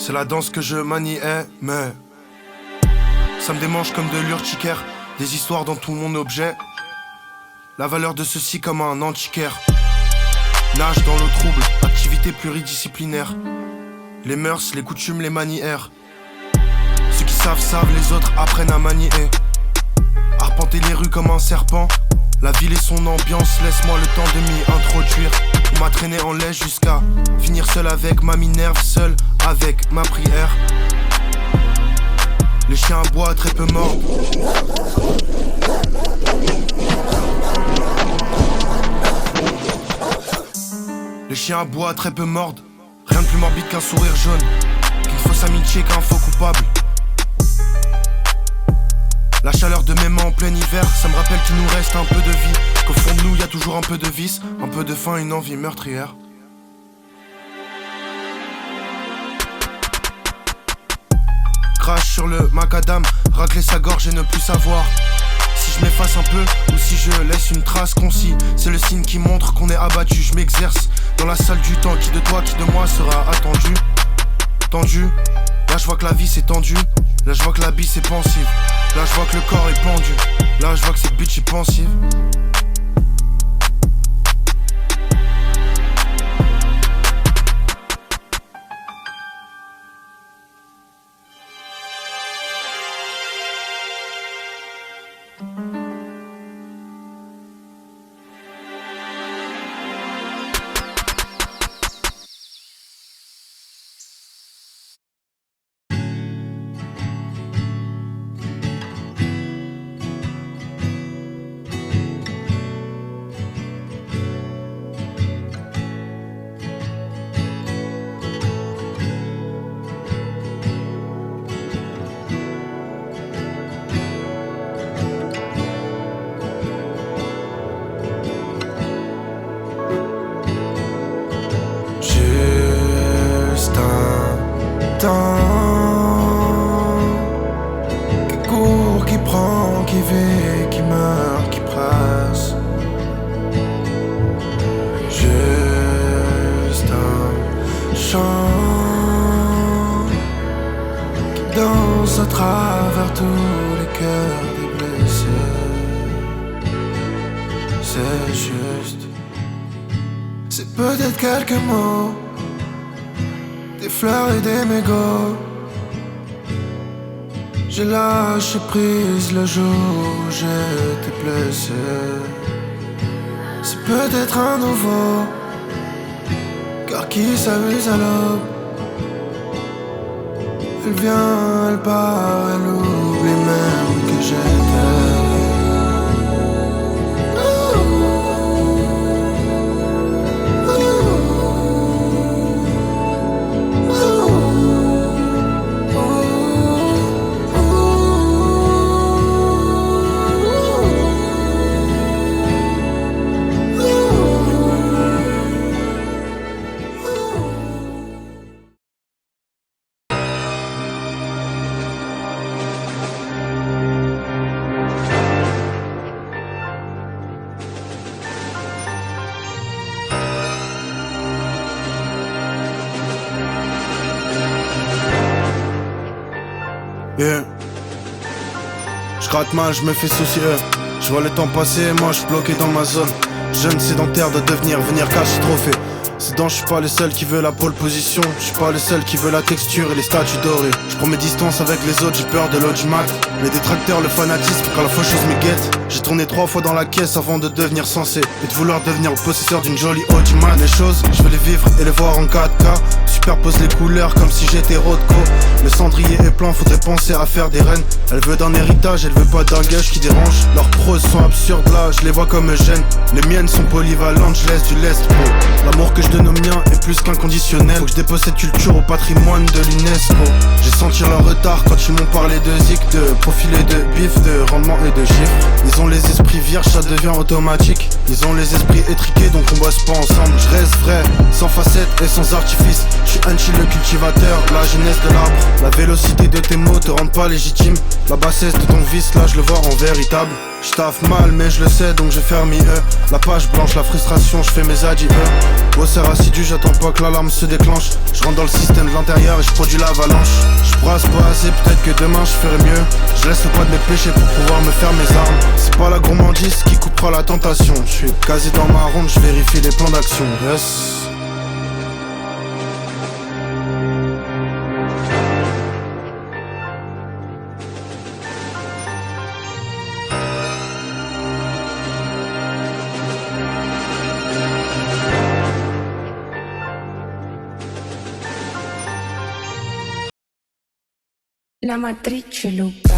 C'est la danse que je maniais, mais ça me démange comme de l'urticaire. Des histoires dans tout mon objet. La valeur de ceci comme un antiquaire. Nage dans l'eau trouble, activité pluridisciplinaire. Les mœurs, les coutumes, les manières. Ceux qui savent, savent, les autres apprennent à manier. Arpenter les rues comme un serpent. La ville et son ambiance, laisse-moi le temps de m'y introduire. On m'a traîné en laisse jusqu'à finir seul avec ma minerve, seul avec ma prière. Les chiens aboient très peu mordent. Les chiens aboient très peu mordent. Rien de plus morbide qu'un sourire jaune. Qu'une fausse amitié qu'un faux coupable. La chaleur de mes mains en plein hiver, ça me rappelle qu'il nous reste un peu de vie. Qu'au fond de nous y a toujours un peu de vice, un peu de faim, une envie meurtrière. Crache sur le macadam, racler sa gorge et ne plus savoir si je m'efface un peu ou si je laisse une trace concis. C'est le signe qui montre qu'on est abattu. Je m'exerce dans la salle du temps. Qui de toi, qui de moi sera attendu. Tendu, là je vois que la vie s'est tendue. Là je vois que la bise est pensive. Là je vois que le corps est pendu. Là je vois que cette bitch est pensive. Qui court, qui prend, qui vit, qui meurt, qui presse. Juste un chant qui danse à travers tous les cœurs des blessés. C'est juste, c'est peut-être quelques mots, des fleurs et des mégots. J'ai lâché prise le jour où j'étais blessé. C'est peut-être un nouveau car qui s'amuse à l'aube. Elle vient, elle part, elle oublie même que j'étais. Yeah. Je gratte mal, je me fais soucier. Je vois le temps passer, moi je bloqué dans ma zone. Jeune sédentaire de venir cacher trophée. C'est dans, je suis pas le seul qui veut la pole position. Je suis pas le seul qui veut la texture et les statues dorées. Je prends mes distances avec les autres, j'ai peur de l'audimat. Les détracteurs, le fanatisme, quand la faucheuse me guette. J'ai tourné 3 fois dans la caisse avant de devenir censé et de vouloir devenir le possesseur d'une jolie audimat. Les choses, je veux les vivre et les voir en 4K. Superpose les couleurs comme si j'étais Rothko. Le cendrier est plein, faudrait penser à faire des reines. Elle veut d'un héritage, elle veut pas d'un gage qui dérange. Leurs proses sont absurdes là, je les vois comme Eugène. Les miennes sont polyvalentes, je laisse du lest bro. L'amour que je donne aux miens est plus qu'inconditionnel. Faut que je dépose cette culture au patrimoine de l'UNESCO. J'ai senti leur retard quand ils m'ont parlé de zik, de profil et de bif, de rendement et de chiffres. Ils ont les esprits vierges, ça devient automatique. Ils ont les esprits étriqués donc on bosse pas ensemble. Je reste vrai, sans facettes et sans artifice. Je suis Anchi le cultivateur, la jeunesse de l'arbre. La vélocité de tes mots te rend pas légitime. La bassesse de ton vice, là je le vois en véritable. J'taffe mal mais je le sais donc je vais faire mieux. La page blanche, la frustration, je fais mes adieux. Bosseur assidu, j'attends pas que l'alarme se déclenche. Je rentre dans le système de l'intérieur et je produis l'avalanche. Je brasse pas assez, peut-être que demain je ferai mieux. Je laisse le poids de mes péchés pour pouvoir me faire mes armes. C'est pas la gourmandise qui coupera la tentation. Je suis quasi dans ma ronde, je vérifie les plans d'action. Yes. La matrice Lucas.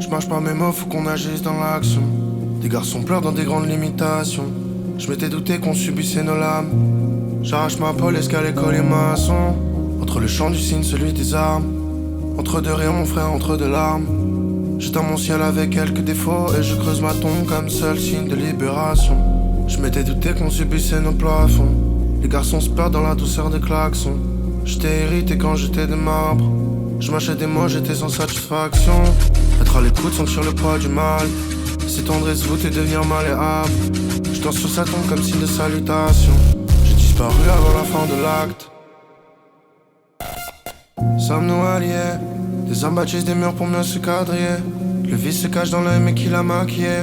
Je marche par mes mots, faut qu'on agisse dans l'action. Des garçons pleurent dans des grandes limitations. Je m'étais douté qu'on subissait nos lames. J'arrache ma peau, l'escalier collé maçon. Entre le chant du cygne, celui des armes. Entre deux rires, mon frère, entre deux larmes. J'éteins mon ciel avec quelques défauts et je creuse ma tombe comme seul signe de libération. Je m'étais douté qu'on subissait nos plafonds. Les garçons se perdent dans la douceur des klaxons. J'étais irrité quand j'étais de marbre. Je mâchais des mots, j'étais sans satisfaction. Être à l'écoute, sentir le poids du mal. S'étendre et se voûter, devenir malléable. Je danse sur sa tombe comme signe de salutation. J'ai disparu avant la fin de l'acte. Sommes-nous alliés? Des hommes bâtissent des murs pour mieux se quadriller. Le vice se cache dans l'œil mais qui l'a maquillé.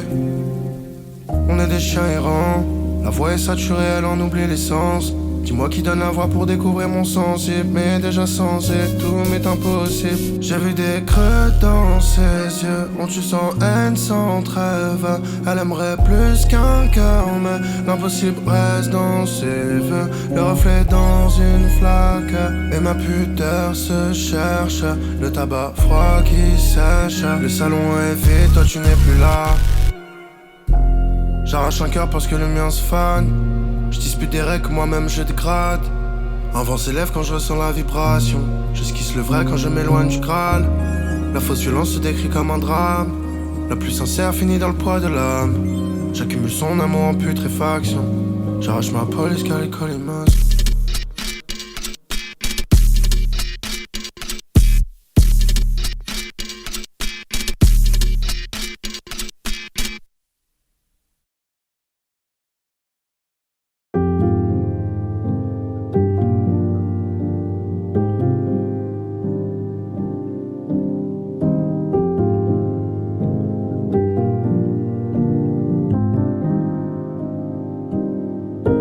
On est des chiens errants. La voix est saturée, elle en oublie l'essence. Dis-moi qui donne la voix pour découvrir mon sensible. Mais déjà sensé, tout m'est impossible. J'ai vu des creux dans ses yeux. On tue sans haine, sans trêve. Elle aimerait plus qu'un cœur, mais l'impossible reste dans ses vœux. Le reflet dans une flaque. Et ma pudeur se cherche. Le tabac froid qui sèche. Le salon est vide, toi tu n'es plus là. J'arrache un cœur parce que le mien se fane. Je dispute des règles que moi-même je dégrade. Un vent s'élève quand je ressens la vibration. J'esquisse le vrai quand je m'éloigne du Graal. La fausse violence se décrit comme un drame. La plus sincère finit dans le poids de l'âme. J'accumule son amour en putréfaction. J'arrache ma police car les colle les masques.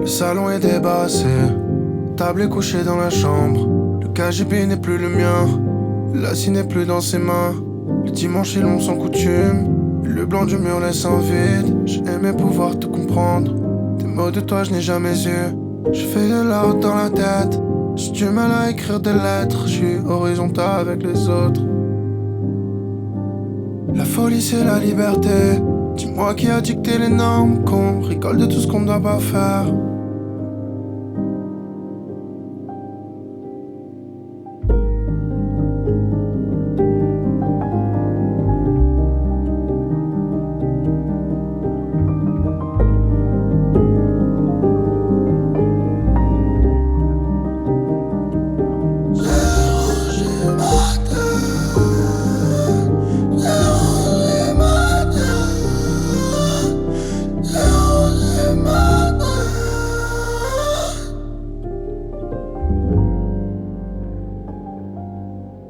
Le salon est débassé, table est couchée dans la chambre. Le KGB n'est plus le mien, la scie n'est plus dans ses mains. Le dimanche est long sans coutume, le blanc du mur laisse un vide. J'ai aimé pouvoir te comprendre, des mots de toi je n'ai jamais eu. Je fais de l'art dans la tête, j'ai du mal à écrire des lettres. Je suis horizontal avec les autres. La folie c'est la liberté, dis-moi qui a dicté les normes. Qu'on rigole de tout ce qu'on ne doit pas faire.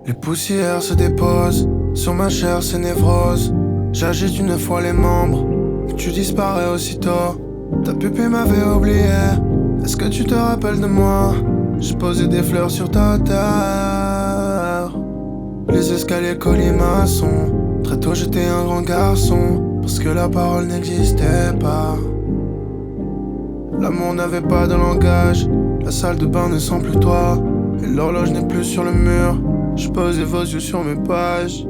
Les poussières se déposent sur ma chair, c'est névrose. J'agite une fois les membres, tu disparais aussitôt. Ta pupille m'avait oublié, est-ce que tu te rappelles de moi? J'ai posé des fleurs sur ta terre. Les escaliers colimaçons, Très tôt j'étais un grand garçon, parce que la parole n'existait pas. L'amour n'avait pas de langage, la salle de bain ne sent plus toi, et l'horloge n'est plus sur le mur. Je posais vos yeux sur mes pages.